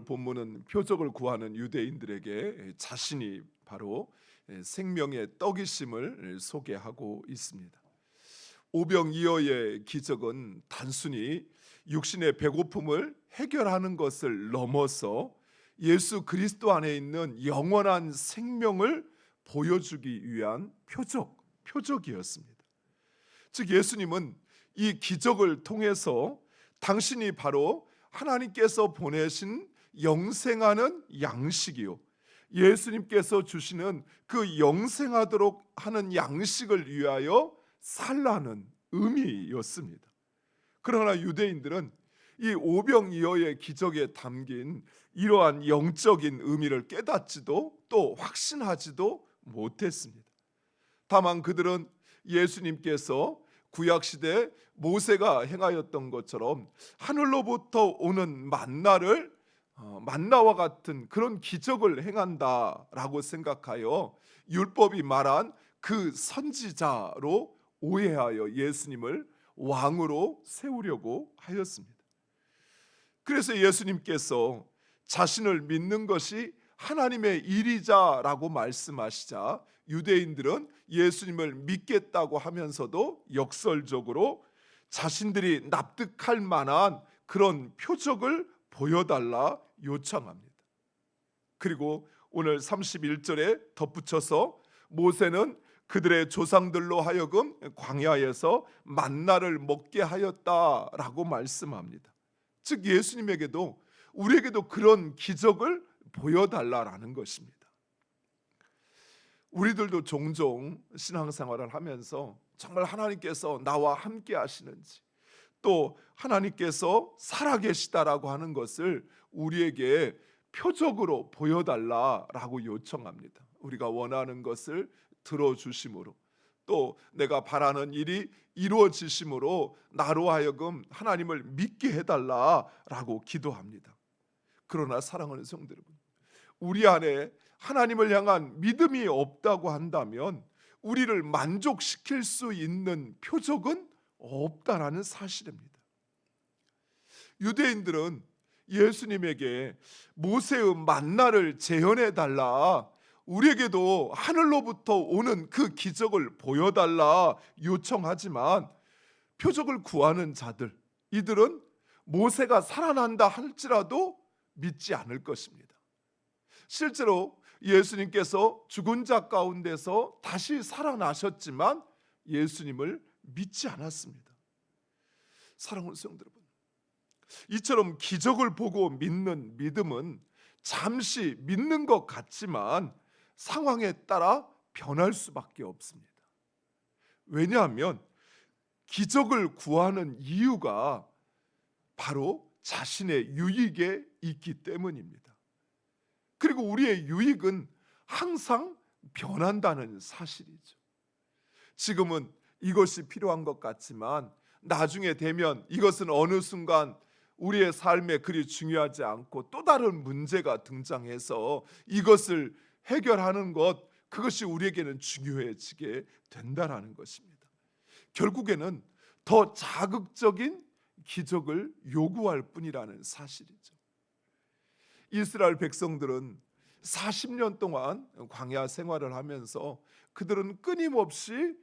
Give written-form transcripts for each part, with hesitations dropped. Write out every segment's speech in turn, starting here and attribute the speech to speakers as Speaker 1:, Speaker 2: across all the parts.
Speaker 1: 본문은 표적을 구하는 유대인들에게 자신이 바로 생명의 떡이심을 소개하고 있습니다. 오병이어의 기적은 단순히 육신의 배고픔을 해결하는 것을 넘어서 예수 그리스도 안에 있는 영원한 생명을 보여주기 위한 표적이었습니다. 즉 예수님은 이 기적을 통해서 당신이 바로 하나님께서 보내신 영생하는 양식이요, 예수님께서 주시는 그 영생하도록 하는 양식을 위하여 살라는 의미였습니다. 그러나 유대인들은 이 오병이어의 기적에 담긴 이러한 영적인 의미를 깨닫지도 또 확신하지도 못했습니다. 다만 그들은 예수님께서 구약시대 모세가 행하였던 것처럼 하늘로부터 오는 만나와 같은 그런 기적을 행한다라고 생각하여 율법이 말한 그 선지자로 오해하여 예수님을 왕으로 세우려고 하였습니다. 그래서 예수님께서 자신을 믿는 것이 하나님의 일이자라고 말씀하시자 유대인들은 예수님을 믿겠다고 하면서도 역설적으로 자신들이 납득할 만한 그런 표적을 보여달라 요청합니다. 그리고 오늘 31절에 덧붙여서 모세는 그들의 조상들로 하여금 광야에서 만나를 먹게 하였다라고 말씀합니다. 즉 예수님에게도 우리에게도 그런 기적을 보여달라라는 것입니다. 우리들도 종종 신앙생활을 하면서 정말 하나님께서 나와 함께 하시는지, 또 하나님께서 살아계시다라고 하는 것을 우리에게 표적으로 보여달라라고 요청합니다. 우리가 원하는 것을 들어주심으로, 또 내가 바라는 일이 이루어지심으로 나로 하여금 하나님을 믿게 해달라라고 기도합니다. 그러나 사랑하는 성도 여러분, 우리 안에 하나님을 향한 믿음이 없다고 한다면 우리를 만족시킬 수 있는 표적은 없다라는 사실입니다. 유대인들은 예수님에게 모세의 만나를 재현해 달라, 우리에게도 하늘로부터 오는 그 기적을 보여달라 요청하지만 표적을 구하는 자들, 이들은 모세가 살아난다 할지라도 믿지 않을 것입니다. 실제로 예수님께서 죽은 자 가운데서 다시 살아나셨지만 예수님을 믿지 않았습니다. 사랑하는 성도 여러분, 이처럼 기적을 보고 믿는 믿음은 잠시 믿는 것 같지만 상황에 따라 변할 수밖에 없습니다. 왜냐하면 기적을 구하는 이유가 바로 자신의 유익에 있기 때문입니다. 그리고 우리의 유익은 항상 변한다는 사실이죠. 지금은 이것이 필요한 것 같지만 나중에 되면 이것은 어느 순간 우리의 삶에 그리 중요하지 않고 또 다른 문제가 등장해서 이것을 해결하는 것, 그것이 우리에게는 중요해지게 된다는 것입니다. 결국에는 더 자극적인 기적을 요구할 뿐이라는 사실이죠. 이스라엘 백성들은 40년 동안 광야 생활을 하면서 그들은 끊임없이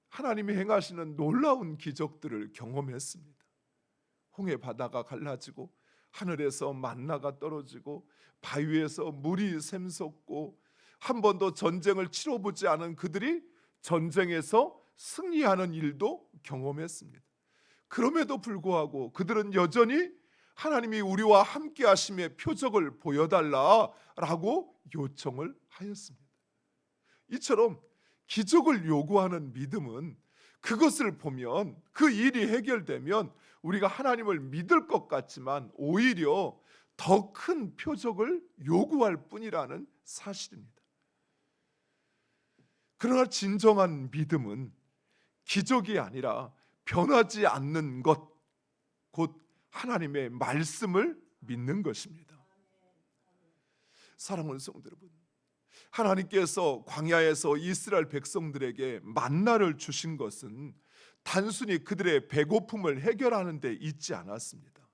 Speaker 1: 하나님이 행하시는 놀라운 기적들을 경험했습니다. 홍해 바다가 갈라지고 하늘에서 만나가 떨어지고 바위에서 물이 샘솟고 한 번도 전쟁을 치러보지 않은 그들이 전쟁에서 승리하는 일도 경험했습니다. 그럼에도 불구하고 그들은 여전히 하나님이 우리와 함께 하심의 표적을 보여달라라고 요청을 하였습니다. 이처럼 기적을 요구하는 믿음은 그것을 보면, 그 일이 해결되면 우리가 하나님을 믿을 것 같지만 오히려 더 큰 표적을 요구할 뿐이라는 사실입니다. 그러나 진정한 믿음은 기적이 아니라 변하지 않는 것, 곧 하나님의 말씀을 믿는 것입니다. 사랑하는 성도 여러분, 하나님께서 광야에서 이스라엘 백성들에게 만나를 주신 것은 단순히 그들의 배고픔을 해결하는 데 있지 않았습니다.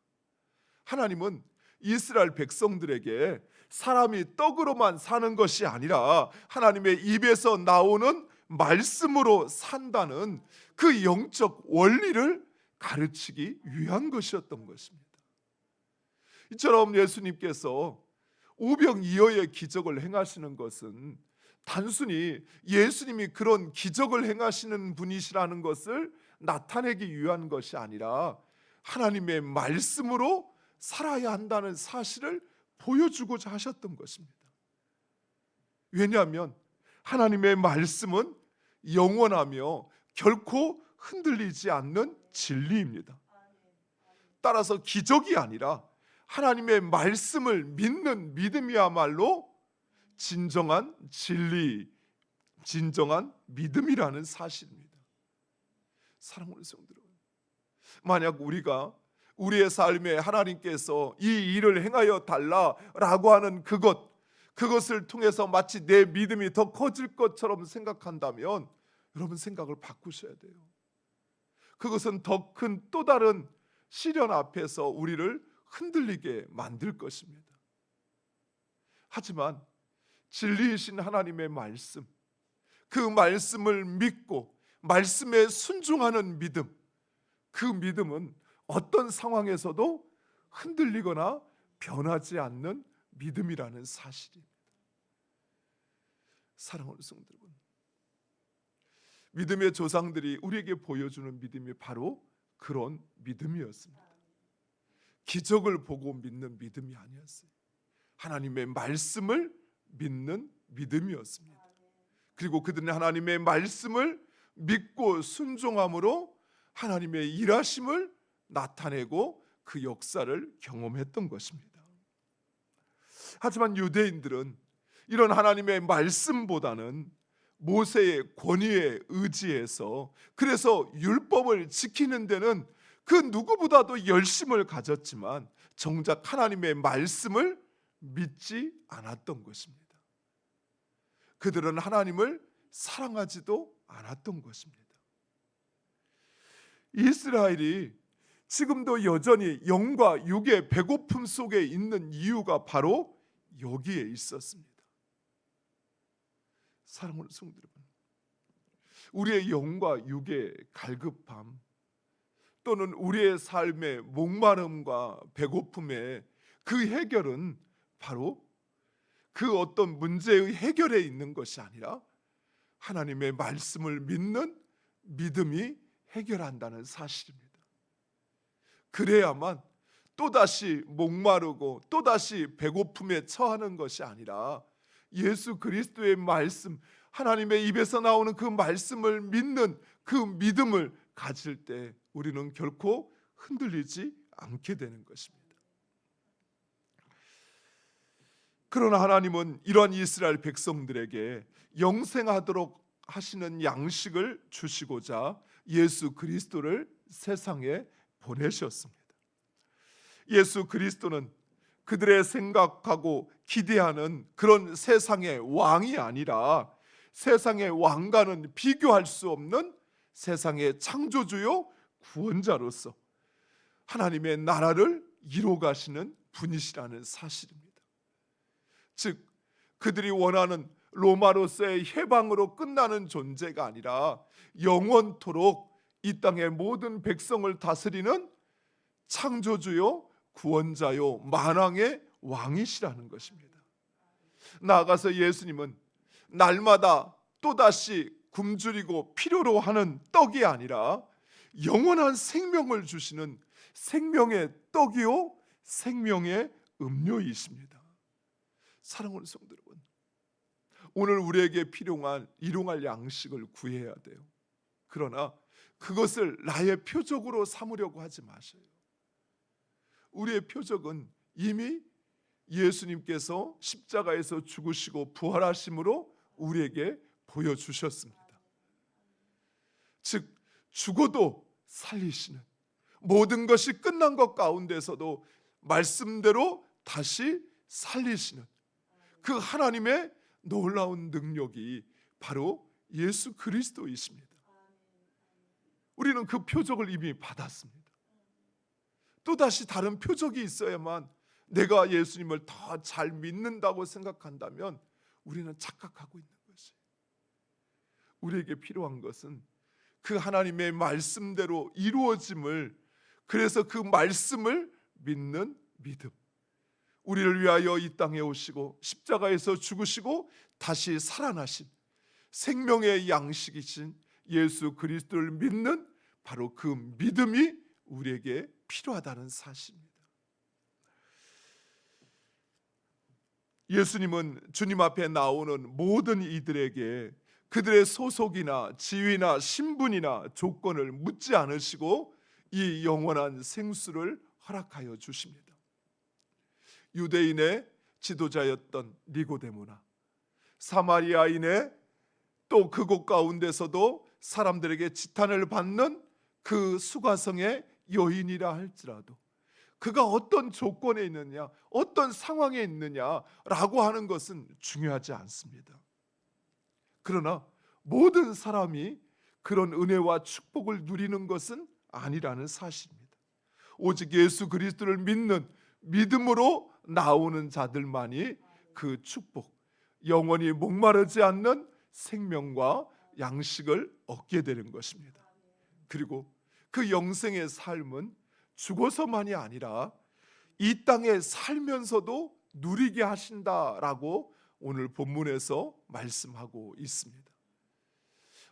Speaker 1: 하나님은 이스라엘 백성들에게 사람이 떡으로만 사는 것이 아니라 하나님의 입에서 나오는 말씀으로 산다는 그 영적 원리를 가르치기 위한 것이었던 것입니다. 이처럼 예수님께서 오병이어의 기적을 행하시는 것은 단순히 예수님이 그런 기적을 행하시는 분이시라는 것을 나타내기 위한 것이 아니라 하나님의 말씀으로 살아야 한다는 사실을 보여주고자 하셨던 것입니다. 왜냐하면 하나님의 말씀은 영원하며 결코 흔들리지 않는 진리입니다. 따라서 기적이 아니라 하나님의 말씀을 믿는 믿음이야말로 진정한 진리, 진정한 믿음이라는 사실입니다. 사랑하는 성도들, 만약 우리가 우리의 삶에 하나님께서 이 일을 행하여 달라라고 하는 그것을 통해서 마치 내 믿음이 더 커질 것처럼 생각한다면 여러분 생각을 바꾸셔야 돼요. 그것은 더 큰 또 다른 시련 앞에서 우리를 흔들리게 만들 것입니다. 하지만 진리이신 하나님의 말씀, 그 말씀을 믿고 말씀에 순종하는 믿음, 그 믿음은 어떤 상황에서도 흔들리거나 변하지 않는 믿음이라는 사실입니다. 사랑하는 성도 여러분, 믿음의 조상들이 우리에게 보여주는 믿음이 바로 그런 믿음이었습니다. 기적을 보고 믿는 믿음이 아니었어요. 하나님의 말씀을 믿는 믿음이었습니다. 그리고 그들은 하나님의 말씀을 믿고 순종함으로 하나님의 일하심을 나타내고 그 역사를 경험했던 것입니다. 하지만 유대인들은 이런 하나님의 말씀보다는 모세의 권위에 의지해서 그래서 율법을 지키는 데는 그 누구보다도 열심을 가졌지만 정작 하나님의 말씀을 믿지 않았던 것입니다. 그들은 하나님을 사랑하지도 않았던 것입니다. 이스라엘이 지금도 여전히 영과 육의 배고픔 속에 있는 이유가 바로 여기에 있었습니다. 사랑하는 성도 여러분, 우리의 영과 육의 갈급함 또는 우리의 삶의 목마름과 배고픔의 그 해결은 바로 그 어떤 문제의 해결에 있는 것이 아니라 하나님의 말씀을 믿는 믿음이 해결한다는 사실입니다. 그래야만 또다시 목마르고 또다시 배고픔에 처하는 것이 아니라 예수 그리스도의 말씀, 하나님의 입에서 나오는 그 말씀을 믿는 그 믿음을 가질 때 우리는 결코 흔들리지 않게 되는 것입니다. 그러나 하나님은 이러한 이스라엘 백성들에게 영생하도록 하시는 양식을 주시고자 예수 그리스도를 세상에 보내셨습니다. 예수 그리스도는 그들의 생각하고 기대하는 그런 세상의 왕이 아니라 세상의 왕과는 비교할 수 없는 세상의 창조주요 구원자로서 하나님의 나라를 이루어 가시는 분이시라는 사실입니다. 즉 그들이 원하는 로마로서의 해방으로 끝나는 존재가 아니라 영원토록 이 땅의 모든 백성을 다스리는 창조주요 구원자요 만왕의 왕이시라는 것입니다. 나아가서 예수님은 날마다 또다시 굶주리고 필요로 하는 떡이 아니라 영원한 생명을 주시는 생명의 떡이요 생명의 음료이십니다. 사랑하는 성도 여러분, 오늘 우리에게 필요한 일용할 양식을 구해야 돼요. 그러나 그것을 나의 표적으로 삼으려고 하지 마세요. 우리의 표적은 이미 예수님께서 십자가에서 죽으시고 부활하심으로 우리에게 보여주셨습니다. 즉 죽어도 살리시는, 모든 것이 끝난 것 가운데서도 말씀대로 다시 살리시는 그 하나님의 놀라운 능력이 바로 예수 그리스도이십니다. 우리는 그 표적을 이미 받았습니다. 또다시 다른 표적이 있어야만 내가 예수님을 더 잘 믿는다고 생각한다면 우리는 착각하고 있는 것이. 우리에게 필요한 것은 그 하나님의 말씀대로 이루어짐을, 그래서 그 말씀을 믿는 믿음. 우리를 위하여 이 땅에 오시고 십자가에서 죽으시고 다시 살아나신 생명의 양식이신 예수 그리스도를 믿는 바로 그 믿음이 우리에게 필요하다는 사실입니다. 예수님은 주님 앞에 나오는 모든 이들에게 그들의 소속이나 지위나 신분이나 조건을 묻지 않으시고 이 영원한 생수를 허락하여 주십니다. 유대인의 지도자였던 니고데모나 사마리아인의 또 그곳 가운데서도 사람들에게 지탄을 받는 그 수가성의 여인이라 할지라도 그가 어떤 조건에 있느냐, 어떤 상황에 있느냐라고 하는 것은 중요하지 않습니다. 그러나 모든 사람이 그런 은혜와 축복을 누리는 것은 아니라는 사실입니다. 오직 예수 그리스도를 믿는 믿음으로 나오는 자들만이 그 축복, 영원히 목마르지 않는 생명과 양식을 얻게 되는 것입니다. 그리고 그 영생의 삶은 죽어서만이 아니라 이 땅에 살면서도 누리게 하신다라고 오늘 본문에서 말씀하고 있습니다.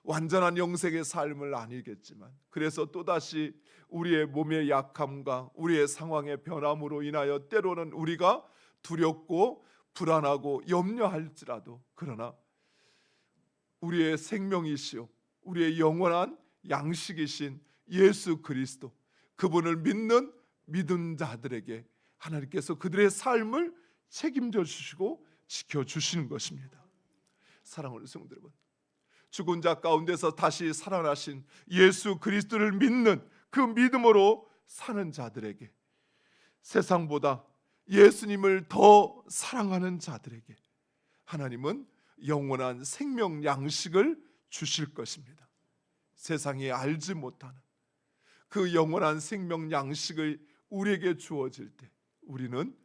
Speaker 1: 완전한 영생의 삶을 아니겠지만 그래서 또다시 우리의 몸의 약함과 우리의 상황의 변함으로 인하여 때로는 우리가 두렵고 불안하고 염려할지라도 그러나 우리의 생명이시오 우리의 영원한 양식이신 예수 그리스도 그분을 믿는 믿은 자들에게 하나님께서 그들의 삶을 책임져 주시고 지켜주시는 것입니다. 사랑하는 성도 여러분, 죽은 자 가운데서 다시 살아나신 예수 그리스도를 믿는 그 믿음으로 사는 자들에게, 세상보다 예수님을 더 사랑하는 자들에게 하나님은 영원한 생명 양식을 주실 것입니다. 세상이 알지 못하는 그 영원한 생명 양식을 우리에게 주어질 때 우리는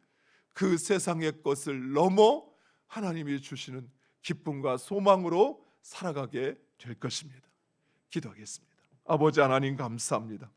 Speaker 1: 그 세상의 것을 넘어 하나님이 주시는 기쁨과 소망으로 살아가게 될 것입니다. 기도하겠습니다. 아버지 하나님 감사합니다.